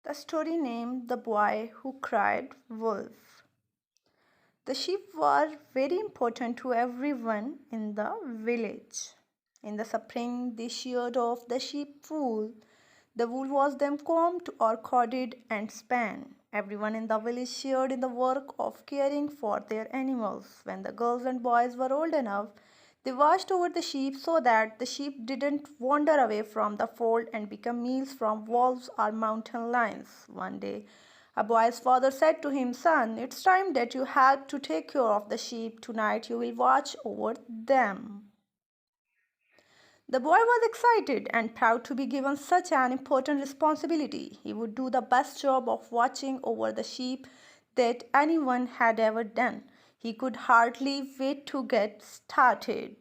The story named The Boy Who Cried Wolf. The sheep were very important to everyone in the village. In the spring, they sheared off the sheep wool. The wool was then combed or corded and spun. Everyone in the village shared in the work of caring for their animals. When the girls and boys were old enough, they watched over the sheep so that the sheep didn't wander away from the fold and become meals from wolves or mountain lions. One day, a boy's father said to him, "Son, it's time that you help to take care of the sheep. Tonight you will watch over them." The boy was excited and proud to be given such an important responsibility. He would do the best job of watching over the sheep that anyone had ever done. He could hardly wait to get started.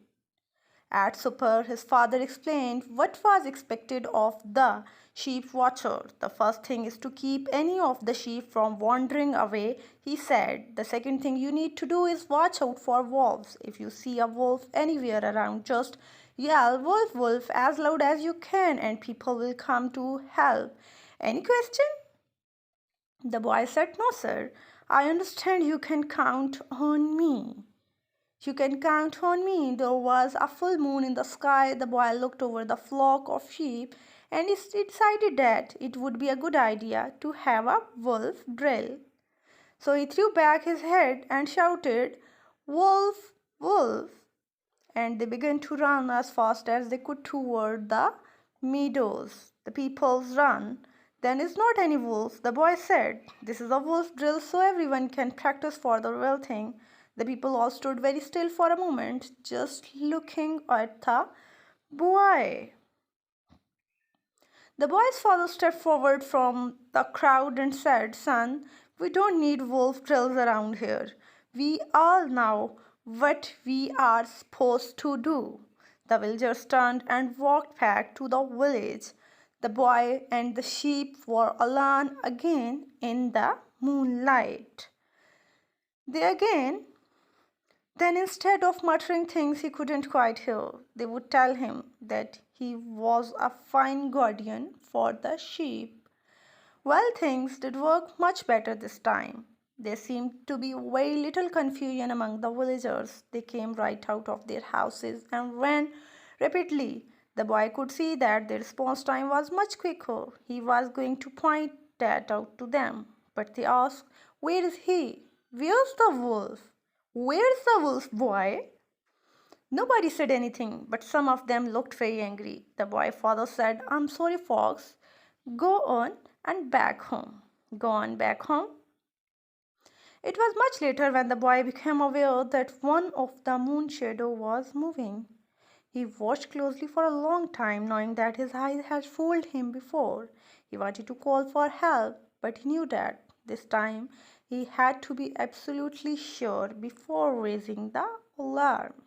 At supper, his father explained what was expected of the sheep watcher. "The first thing is to keep any of the sheep from wandering away," he said. "The second thing you need to do is watch out for wolves. If you see a wolf anywhere around, just yell 'Wolf, wolf' as loud as you can, and people will come to help. Any question?" The boy said, "No, sir. I understand you can count on me." "You can count on me." There was a full moon in the sky. The boy looked over the flock of sheep and he decided that it would be a good idea to have a wolf drill. So he threw back his head and shouted, "Wolf, wolf!" And they began to run as fast as they could toward the meadows. The people's run. "Then it's not any wolf," the boy said. "This is a wolf drill so everyone can practice for the real thing." The people all stood very still for a moment, just looking at the boy. The boy's father stepped forward from the crowd and said, "Son, we don't need wolf drills around here. We all know what we are supposed to do." The villagers turned and walked back to the village. The boy and the sheep were alone again in the moonlight. Then instead of muttering things he couldn't quite hear, they would tell him that he was a fine guardian for the sheep. Well, things did work much better this time. There seemed to be very little confusion among the villagers. They came right out of their houses and ran rapidly. The boy could see that the response time was much quicker. He was going to point that out to them. But they asked, "Where is he? Where's the wolf? Where's the wolf, boy?" Nobody said anything, but some of them looked very angry. The boy's father said, "I'm sorry, folks. Go on and back home." Go on back home? It was much later when the boy became aware that one of the moon shadow was moving. He watched closely for a long time, knowing that his eyes had fooled him before. He wanted to call for help, but he knew that this time he had to be absolutely sure before raising the alarm.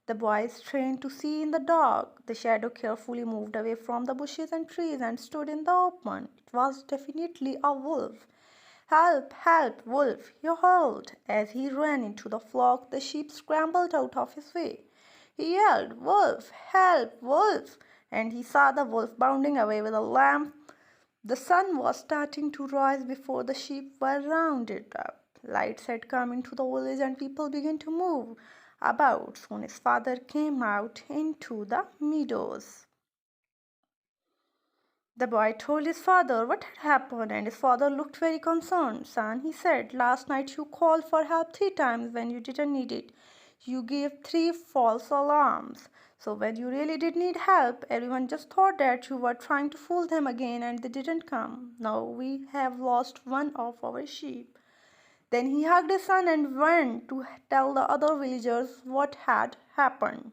The boy strained to see in the dark. The shadow carefully moved away from the bushes and trees and stood in the open. It was definitely a wolf. "Help! Help! Wolf!" he howled. As he ran into the flock, the sheep scrambled out of his way. He yelled, "Wolf! Help! Wolf!" and he saw the wolf bounding away with a lamb. The sun was starting to rise before the sheep were rounded up. Lights had come into the village and people began to move about. Soon his father came out into the meadows. The boy told his father what had happened, and his father looked very concerned. "Son," he said, "last night you called for help 3 times when you didn't need it. You gave 3 false alarms. So when you really did need help, everyone just thought that you were trying to fool them again and they didn't come. Now we have lost one of our sheep." Then he hugged his son and went to tell the other villagers what had happened.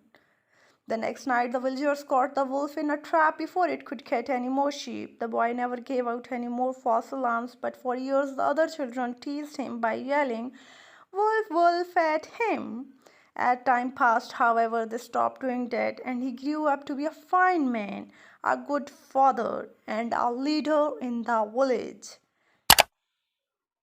The next night, the villagers caught the wolf in a trap before it could get any more sheep. The boy never gave out any more false alarms, but for years the other children teased him by yelling, "Wolf, wolf," at him. As time passed, however, they stopped doing that, and he grew up to be a fine man, a good father, and a leader in the village.